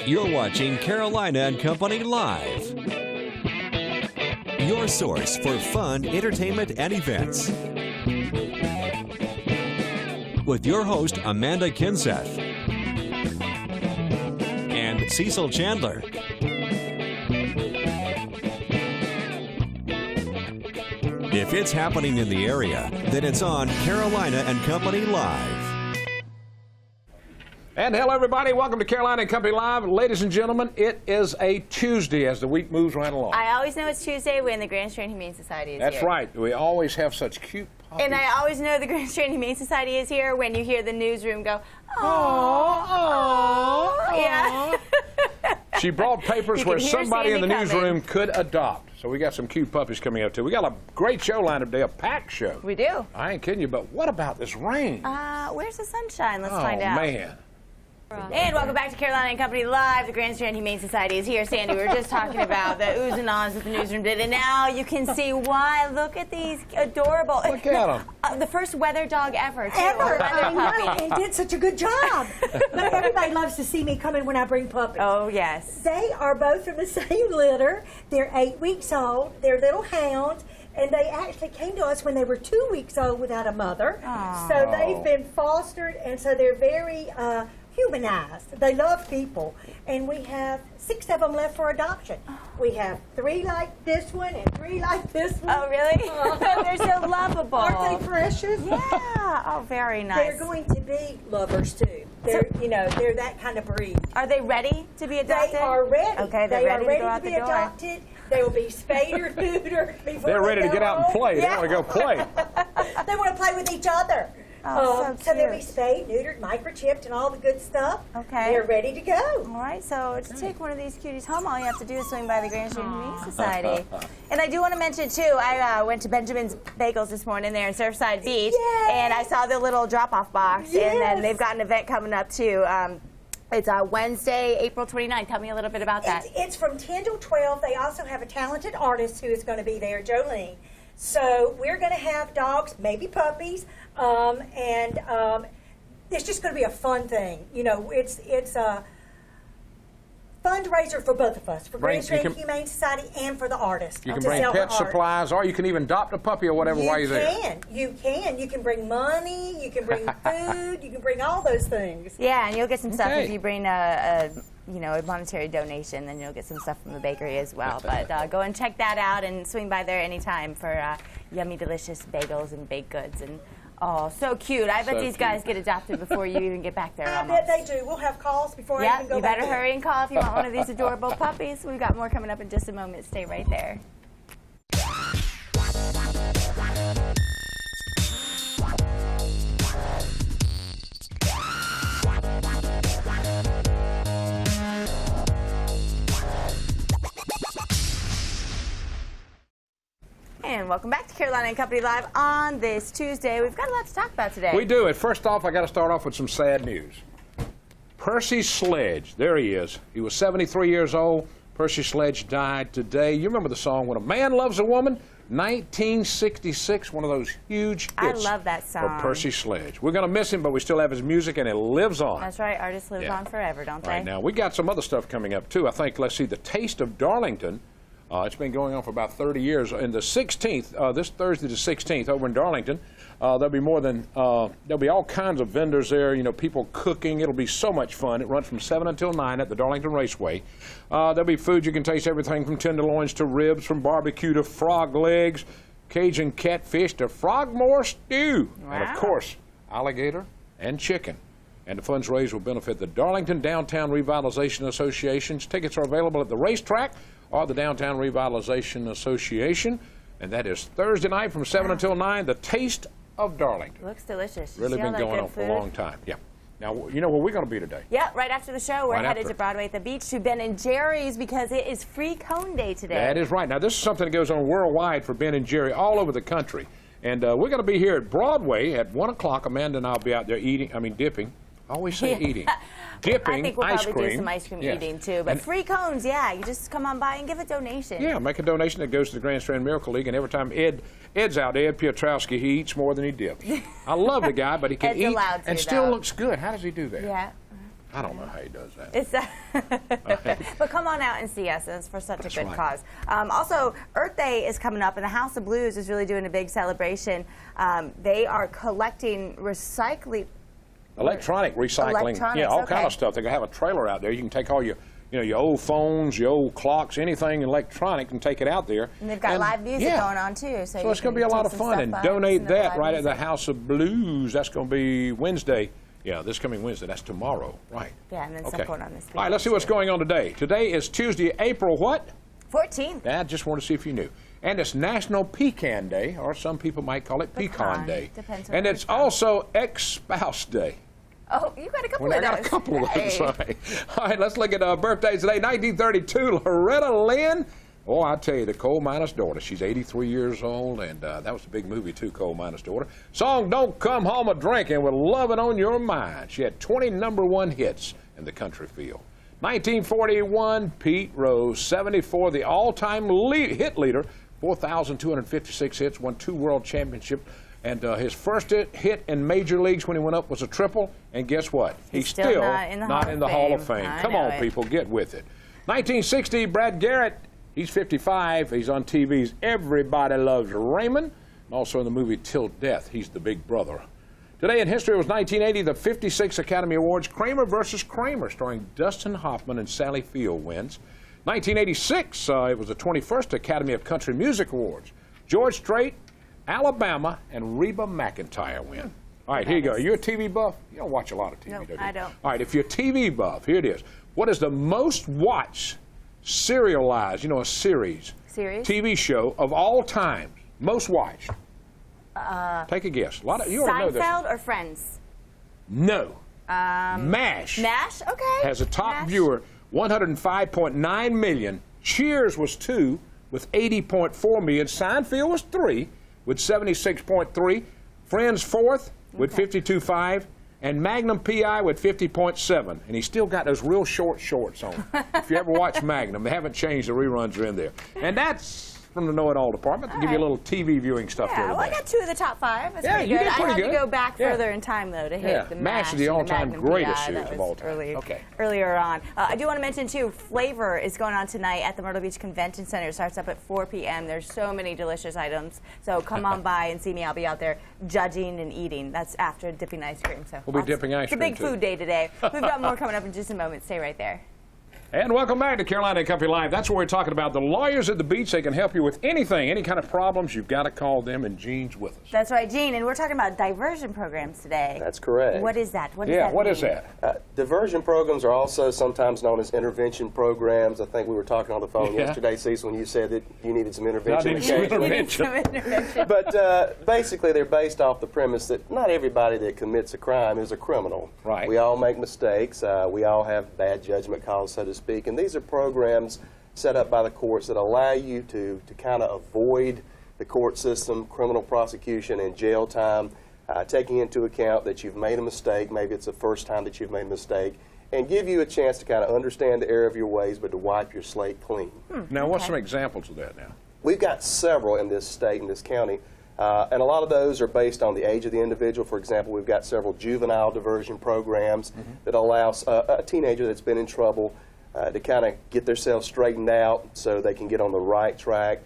You're watching Carolina and Company Live, your source for fun, entertainment, and events. With your host, Amanda Kinseth and Cecil Chandler. If it's happening in the area, then it's on Carolina and Company Live. And hello, everybody. Welcome to Carolina and Company Live. Ladies and gentlemen, it is a Tuesday as the week moves right along. I always know it's Tuesday when the Grand Strand Humane Society is here. That's right. We always have such cute puppies. And I always know the Grand Strand Humane Society is here when you hear the newsroom go, oh, yeah. She brought papers where somebody in the Sandy newsroom could adopt. So we got some cute puppies coming up, too. We got a great show lined up today, a packed show. We do. I ain't kidding you, but what about this rain? Where's the sunshine? Let's find out. Oh, man. And welcome back to Carolina and Company Live. The Grand Strand Humane Society is here. Sandy, we were just talking about the oohs and ahs that the newsroom did, and now you can see why. Look at these adorable. Look at them. The first weather dog ever, too. Ever. I know. They did such a good job. But everybody loves to see me come in when I bring puppies. Oh, yes. They are both from the same litter. They're 8 weeks old. They're little hounds. And they actually came to us when they were 2 weeks old without a mother. Aww. So they've been fostered, and so they're very humanized. They love people. And we have 6 of them left for adoption. We have 3 like this one and 3 like this one. Oh, really? They're so lovable. Aren't they precious? Yeah. Oh, very nice. They're going to be lovers too. They're, they're that kind of breed. Are they ready to be adopted? They are ready. Okay, they ready are ready to go out to be the door. adopted. They will be spayed or neutered before They're ready to get out and play. Yeah. They want to go play. They want to play with each other. Oh, so they'll be spayed, neutered, microchipped, and all the good stuff. Okay. They're ready to go. All right, so to take one of these cuties home, all you have to do is swing by the Grand Strand Humane Society. And I do want to mention, too, I went to Benjamin's Bagels this morning there in Surfside Beach, Yay! and I saw the little drop-off box, Yes. and then they've got an event coming up, too. It's Wednesday, April 29th. Tell me a little bit about that. It's from 10 till 12. They also have a talented artist who is going to be there, Jolene. So we're going to have dogs, maybe puppies, and it's just going to be a fun thing. You know, it's a fundraiser for both of us, for Grand Strand Humane Society and for the artist. You can bring pet supplies, or you can even adopt a puppy or whatever while you're there. You can. You can bring money. You can bring food. You can bring all those things. Yeah, and you'll get some stuff if you bring a monetary donation. Then you'll get some stuff from the bakery as well. But go and check that out and swing by there anytime for yummy, delicious bagels and baked goods. And oh, so cute. I bet these guys get adopted before you even get back there. I bet they do. We'll have calls before I even go back. You better hurry and call if you want one of these adorable puppies. We've got more coming up in just a moment. Stay right there. And welcome back to Carolina and Company Live on this Tuesday. We've got a lot to talk about today. We do. And first off, I got to start off with some sad news. Percy Sledge, there he is. He was 73 years old. Percy Sledge died today. You remember the song, When a Man Loves a Woman? 1966, one of those huge hits. I love that song. For Percy Sledge. We're going to miss him, but we still have his music, and it lives on. That's right. Artists live on forever, don't they? Right now, we got some other stuff coming up, too. I think, let's see, the Taste of Darlington. It's been going on for about 30 years. And the 16th, this Thursday the 16th, over in Darlington, there'll be there'll be all kinds of vendors there, people cooking. It'll be so much fun. It runs from 7 until 9 at the Darlington Raceway. There'll be food. You can taste everything from tenderloins to ribs, from barbecue to frog legs, Cajun catfish to frogmore stew. Wow. And, of course, alligator and chicken. And the funds raised will benefit the Darlington Downtown Revitalization Associations. Tickets are available at the racetrack or the Downtown Revitalization Association. And that is Thursday night from 7 until 9, the Taste of Darlington. Looks delicious. Really been going on for a long time. Yeah. Now, you know where we're going to be today? Yeah, right after the show, we're headed to Broadway at the Beach to Ben & Jerry's because it is Free Cone Day today. That is right. Now, this is something that goes on worldwide for Ben & Jerry all over the country. And we're going to be here at Broadway at 1 o'clock. Amanda and I will be out there dipping. I always say eating. Dipping I think we'll ice probably cream. do some ice cream Yes. eating, too. But free cones, yeah. You just come on by and give a donation. Yeah, make a donation that goes to the Grand Strand Miracle League. And every time Ed's out, Ed Piotrowski, he eats more than he dips. I love the guy, but he can Ed's eat allowed to, and still though. looks good. How does he do that? Yeah. I don't know how he does that. It's but come on out and see us. It's for such a good cause. Also, Earth Day is coming up, and the House of Blues is really doing a big celebration. They are collecting electronic recycling, yeah, all kind of stuff. They're gonna have a trailer out there. You can take all your, your old phones, your old clocks, anything electronic, and take it out there. And they've got live music going on too. So it's going to be a lot of fun, and donate that right at the House of Blues. That's going to be Wednesday. Yeah, this coming Wednesday. That's tomorrow, right? Yeah, and then support on this. All right, let's see what's going on today. Today is Tuesday, April what? 14th. I just want to see if you knew. And it's National Pecan Day, or some people might call it Pecan Day. Depends on and it's also Ex-Spouse Day. Oh, you got a couple of those. I got a couple of those. All right, let's look at birthdays today. 1932, Loretta Lynn. Oh, I tell you, the Coal Miner's Daughter. She's 83 years old, and that was a big movie, too, Coal Miner's Daughter. Song Don't Come Home A-Drinking with Lovin' on Your Mind. She had 20 #1 hits in the country field. 1941, Pete Rose, 74, the all-time hit leader, 4,256 hits, won 2 world championships. And his first hit in major leagues when he went up was a triple. And guess what? He's still not in the Hall of Fame. Come on, people, get with it. 1960, Brad Garrett. He's 55. He's on TV's Everybody Loves Raymond. And also in the movie Till Death, he's the big brother. Today in history was 1980, the 56 Academy Awards, Kramer versus Kramer, starring Dustin Hoffman and Sally Field wins. 1986, it was the 21st Academy of Country Music Awards. George Strait, Alabama, and Reba McEntire win. All right, here you go. You're a TV buff? You don't watch a lot of TV, nope, do you? I don't. All right, if you're a TV buff, here it is. What is the most watched serialized, a series, TV show of all time? Most watched. Take a guess. A lot of, you already know this. Seinfeld or Friends? No. MASH. MASH? Okay. Has a top viewer, 105.9 million. Cheers was 2 with 80.4 million. Seinfeld was 3 with 76.3. Friends 4th with 52.5. And Magnum P.I. with 50.7. And he's still got those real short shorts on. If you ever watch Magnum, they haven't changed. The reruns are in there. And that's from the Know-It-All department to give you a little TV viewing stuff the other day. I got 2 of the top 5. That's pretty you good. did pretty good. I had to go back further in time, though, to hit the MASH is the all-time greatest series of all time. Earlier on. I do want to mention, too, Flavor is going on tonight at the Myrtle Beach Convention Center. It starts up at 4 p.m. There's so many delicious items. So come on by and see me. I'll be out there judging and eating. That's after dipping ice cream. So we'll be dipping ice cream, It's a big food day today. We've got more coming up in just a moment. Stay right there. And welcome back to Carolina and Company Live. That's where we're talking about the lawyers at the beach. They can help you with anything, any kind of problems. You've got to call them, and Gene's with us. That's right, Gene. And we're talking about diversion programs today. That's correct. What is that? What is that? Diversion programs are also sometimes known as intervention programs. I think we were talking on the phone yesterday, Cecil, when you said that you needed some intervention. But basically, they're based off the premise that not everybody that commits a crime is a criminal. Right. We all make mistakes. We all have bad judgment calls, so to speak. And these are programs set up by the courts that allow you to kind of avoid the court system, criminal prosecution, and jail time, taking into account that you've made a mistake, maybe it's the first time that you've made a mistake, and give you a chance to kind of understand the error of your ways, but to wipe your slate clean. Now, what's some examples of that now? We've got several in this state, in this county, and a lot of those are based on the age of the individual. For example, we've got several juvenile diversion programs that allows a teenager that's been in trouble to kind of get themselves straightened out so they can get on the right track.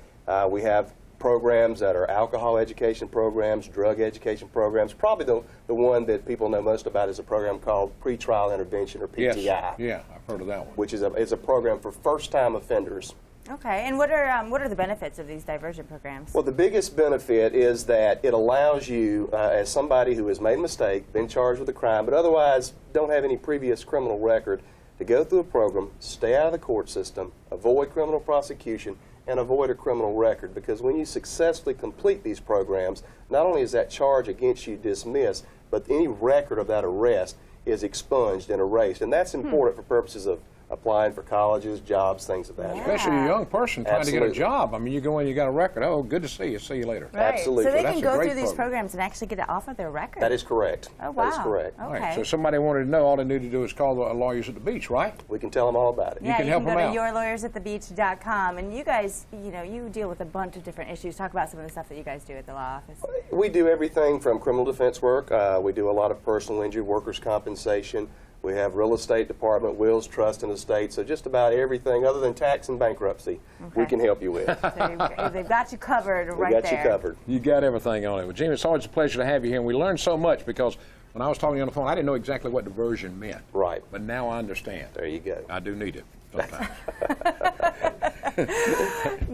We have programs that are alcohol education programs, drug education programs. Probably the one that people know most about is a program called pretrial intervention, or PTI. Yes. Yeah, I've heard of that one. Which is a program for first-time offenders. Okay, and what are the benefits of these diversion programs? Well, the biggest benefit is that it allows you, as somebody who has made a mistake, been charged with a crime, but otherwise don't have any previous criminal record, to go through a program, stay out of the court system, avoid criminal prosecution, and avoid a criminal record. Because when you successfully complete these programs, not only is that charge against you dismissed, but any record of that arrest is expunged and erased. And that's important for purposes of applying for colleges, jobs, things of that nature. Especially a young person trying to get a job. I mean, you go in, you got a record. Oh, good to see you. See you later. Right. Absolutely. So they can go through these programs and actually get it off of their record? That is correct. Oh, wow. That is correct. Okay. Right. So if somebody wanted to know, all they need to do is call the lawyers at the beach, right? We can tell them all about it. Yeah, you can help them out. You can go to yourlawyersatthebeach.com. And you guys, you deal with a bunch of different issues. Talk about some of the stuff that you guys do at the law office. We do everything from criminal defense work. We do a lot of personal injury, workers' compensation. We have real estate department, wills, trust, and estate. So just about everything other than tax and bankruptcy, we can help you with. So they've got you covered right there. We got you covered. You got everything on it. Well, Jimmy, it's always a pleasure to have you here, and we learned so much because when I was talking to you on the phone, I didn't know exactly what diversion meant. Right. But now I understand. There you go. I do need it sometimes.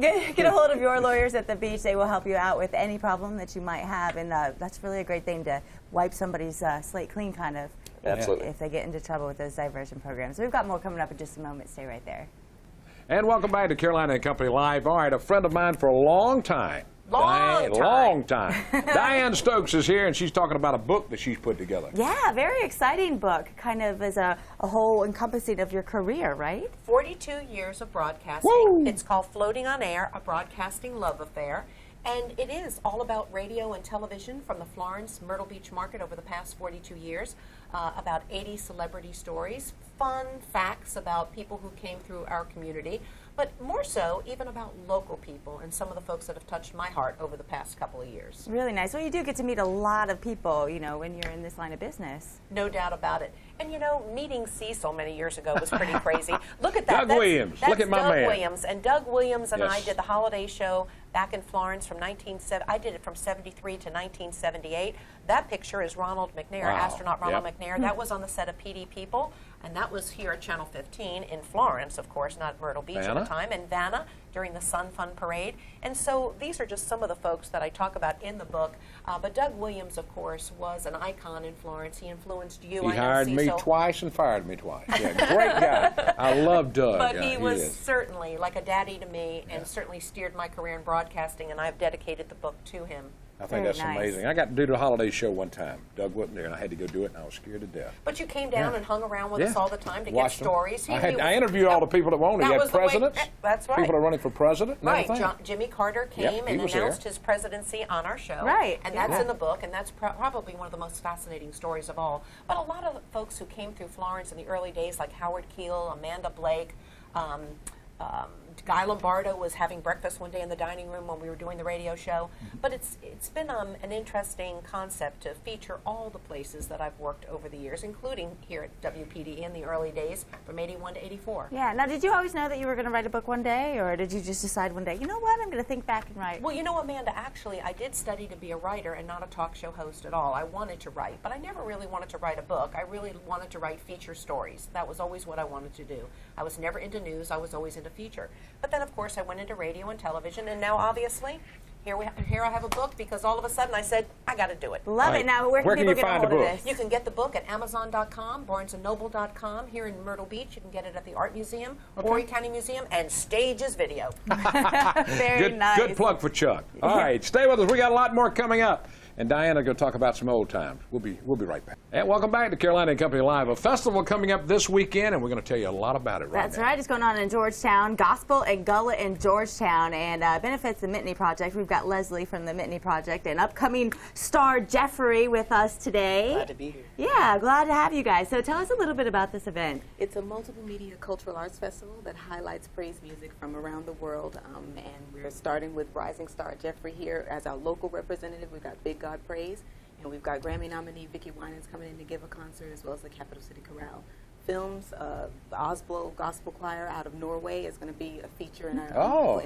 Get a hold of your lawyers at the beach. They will help you out with any problem that you might have, and that's really a great thing to wipe somebody's slate clean, kind of. Absolutely. If they get into trouble with those diversion programs. We've got more coming up in just a moment. Stay right there. And welcome back to Carolina and Company Live. All right, a friend of mine for a long time. Long time. Diane Stokes is here, and she's talking about a book that she's put together. Yeah, very exciting book. Kind of as a whole encompassing of your career, right? 42 years of broadcasting. Woo! It's called Floating on Air, A Broadcasting Love Affair. And it is all about radio and television from the Florence Myrtle Beach market over the past 42 years. About 80 celebrity stories, fun facts about people who came through our community, but more so even about local people and some of the folks that have touched my heart over the past couple of years. Really nice. Well, you do get to meet a lot of people, you know, when you're in this line of business. No doubt about it. And you know, meeting Cecil many years ago was pretty crazy. Look at that. Doug Williams. That's Look at my Doug man. Williams. And Doug Williams and I Yes. did the holiday show back in Florence from I did it from 73 to 1978. That picture is Ronald McNair, Wow. astronaut Ronald Yep. McNair. That was on the set of PD People, and that was here at Channel 15 in Florence, of course, not Myrtle Beach at Vanna. the time, and Vanna during the Sun Fun Parade. And so these are just some of the folks that I talk about in the book. But Doug Williams, of course, was an icon in Florence. He influenced you. He I know, hired me Cecil. twice and fired me twice. Yeah, great guy. I love Doug. But Yeah, he was is. certainly like a daddy to me, and certainly steered my career in broadcasting, and I've dedicated the book to him. I think Very that's nice. amazing. I got to do the holiday show one time. Doug wasn't there, and I had to go do it, and I was scared to death. But you came down Yeah. and hung around with Yeah. us all the time to Watched get them. stories. I interviewed all the people that wanted. That You had was the way- presidents. that's right. People that are running for president and Right, everything. Jimmy Carter Yep, came he and was announced there. his presidency on our show. Right, And yeah. that's in the book, and that's probably one of the most fascinating stories of all. But a lot of folks who came through Florence in the early days, like Howard Keel, Amanda Blake, Guy Lombardo was having breakfast one day in the dining room when we were doing the radio show. But it's been an interesting concept to feature all the places that I've worked over the years, including here at WPDE in the early days from 81 to 84. Yeah. Now, did you always know that you were going to write a book one day, or did you just decide one day, you know what, I'm going to think back and write? Well, you know, Amanda, actually, I did study to be a writer and not a talk show host at all. I wanted to write, but I never really wanted to write a book. I really wanted to write feature stories. That was always what I wanted to do. I was never into news. I was always into feature. But then, of course, I went into radio and television, and now, obviously, here I have a book because all of a sudden I said, I got to do it. Love it. Now, where can people you get a find hold the of book? this? You can get the book at Amazon.com, BarnesandNoble.com. Here in Myrtle Beach, you can get it at the Art Museum, Horry County Museum, and Stages Video. Very nice. Good plug for Chuck. All right, stay with us. We got a lot more coming up. And Diana going to talk about some old times. We'll be right back. And welcome back to Carolina and Company Live, a festival coming up this weekend, and we're going to tell you a lot about it right That's now. right. It's going on in Georgetown. Gospel and Gullah in Georgetown, and benefits the Mitney Project. We've got Leslie from the Mitney Project and upcoming star Jeffrey with us today. Glad to be here. Yeah, glad to have you guys. So tell us a little bit about this event. It's a multiple media cultural arts festival that highlights praise music from around the world, and we're starting with rising star Jeffrey here as our local representative. We've got Big God Praise, and we've got Grammy nominee Vicki Winans coming in to give a concert, as well as the Capital City Chorale. Films, the Oslo Gospel Choir out of Norway is going to be a feature in our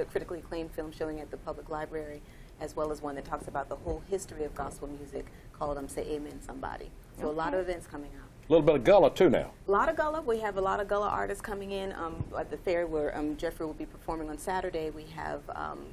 critically acclaimed film showing at the Public Library, as well as one that talks about the whole history of gospel music called Say Amen Somebody. So a lot of events coming up. A little bit of Gullah, too, now. A lot of Gullah. We have a lot of Gullah artists coming in at the fair where Jeffrey will be performing on Saturday. We have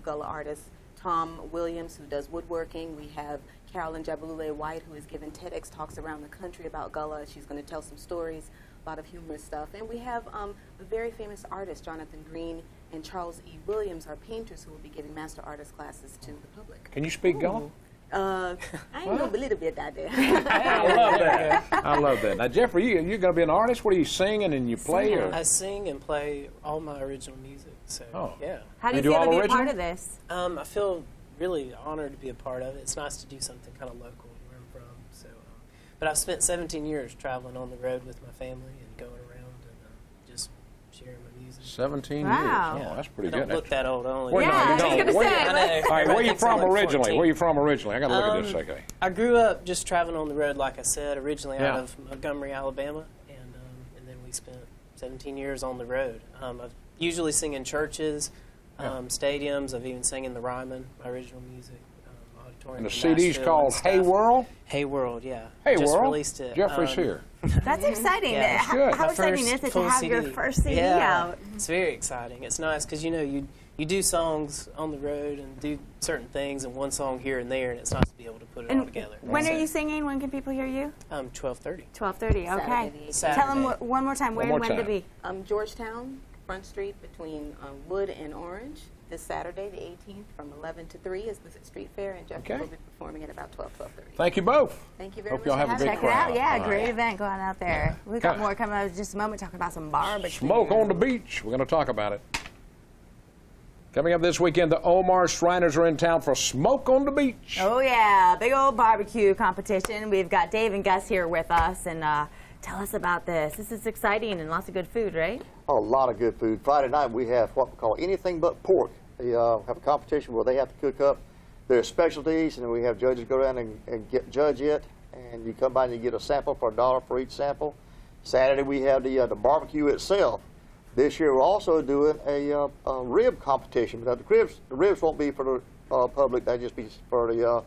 Gullah artist Tom Williams, who does woodworking. We have Carolyn Jabulule White, who has given TEDx talks around the country about Gullah. She's going to tell some stories, a lot of humorous stuff. And we have a very famous artist, Jonathan Green, and Charles E. Williams, are painters who will be giving master artist classes to the public. Can you speak Gullah? I know a little bit out there. I love that. I love that. Now, Jeffrey, you're going to be an artist? What are you singing and you play? Or? I sing and play all my original music. So, yeah. How do You you do feel all to be a original? part of this? I feel really honored to be a part of it. It's nice to do something kind of local where I'm from. So, but I've spent 17 years traveling on the road with my family and going around and just sharing my music. 17 Wow. years. Oh, that's pretty I don't good. look that old. I only Well, Yeah, no, I was you gonna don't. say, Where- but- I know. All right, where Everybody you thinks I'm from like originally? 14. Where you from originally? I got to look at this, okay. I grew up just traveling on the road, like I said, originally Yeah. out of Montgomery, Alabama, and then we spent 17 years on the road. I've usually sing in churches, stadiums. I've even sang in the Ryman, my original music. And the CD's called Hey World? Hey World, yeah. Hey Just World. released it. Jeffrey's here. That's exciting. Yeah, that's good. How My exciting first is it to full have your CD. first CD Yeah, out? it's very exciting. It's nice because, you know, you do songs on the road and do certain things and one song here and there, and it's nice to be able to put it all together. When are you singing? When can people hear you? 12:30. 12:30. Okay. Saturday. Tell them one more time. Where One and more when to time. be? Georgetown, Front Street between Wood and Orange. This Saturday, the 18th, from 11 to 3 is the street fair, and Jeffrey Okay. will be performing at about 12:30. Thank you both. Thank you very Hope much. y'all have a for good Check having it crowd. out. Yeah, All great right. event going out there. We've got more coming up in just a moment, talking about some barbecue. Smoke on the beach. We're going to talk about it. Coming up this weekend, the Omar Shriners are in town for Smoke on the Beach. Oh yeah, big old barbecue competition. We've got Dave and Gus here with us, and tell us about this. This is exciting and lots of good food, right? A lot of good food. Friday night we have what we call anything but pork. They have a competition where they have to cook up their specialties, and then we have judges go around and judge it. And you come by and you get a sample for $1 for each sample. Saturday we have the barbecue itself. This year we're also doing a rib competition. Now, the ribs won't be for the public. They just be for the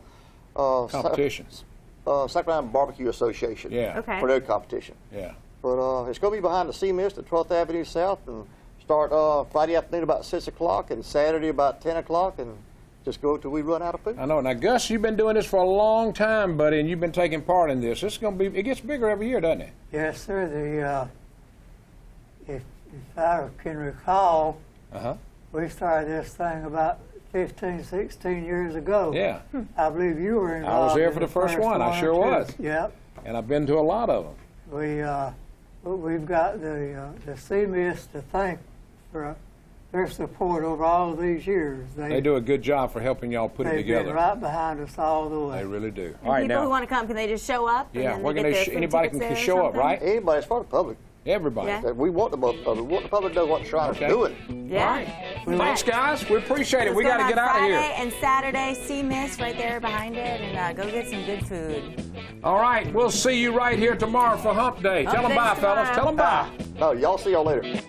Competitions. Sacramento Barbecue Association. Yeah. Okay. For their competition. Yeah. But it's going to be behind the Sea Mist at 12th Avenue South, and start Friday afternoon about 6 o'clock and Saturday about 10 o'clock, and just go till we run out of food. I know. Now, Gus, you've been doing this for a long time, buddy, and you've been taking part in this. It's going to be, it gets bigger every year, doesn't it? Yes, sir. If I can recall, we started this thing about 15, 16 years ago. Yeah. I believe you were involved. I was there in for the first one. I sure or two. was. Yep. And I've been to a lot of them. We've got the Sea Mist to thank for their support over all of these years. They do a good job for helping y'all put it They've together. been right behind us all the way. They really do. And people who want to come, can they just show up? Yeah, and we're then going get to. their Anybody food can tickets show there or up, right? Anybody, it's for the public. Everybody. Yeah. We want the public to know what the Shriners Okay. are doing. something? Yeah. Thanks, guys. We appreciate it. We got to get out of here. Friday and Saturday, Sea Mist right there behind it, and go get some good food. All right. We'll see you right here tomorrow for Hump Day. Tell them Day bye, fellas. tomorrow. Tell them bye. No, y'all see y'all later.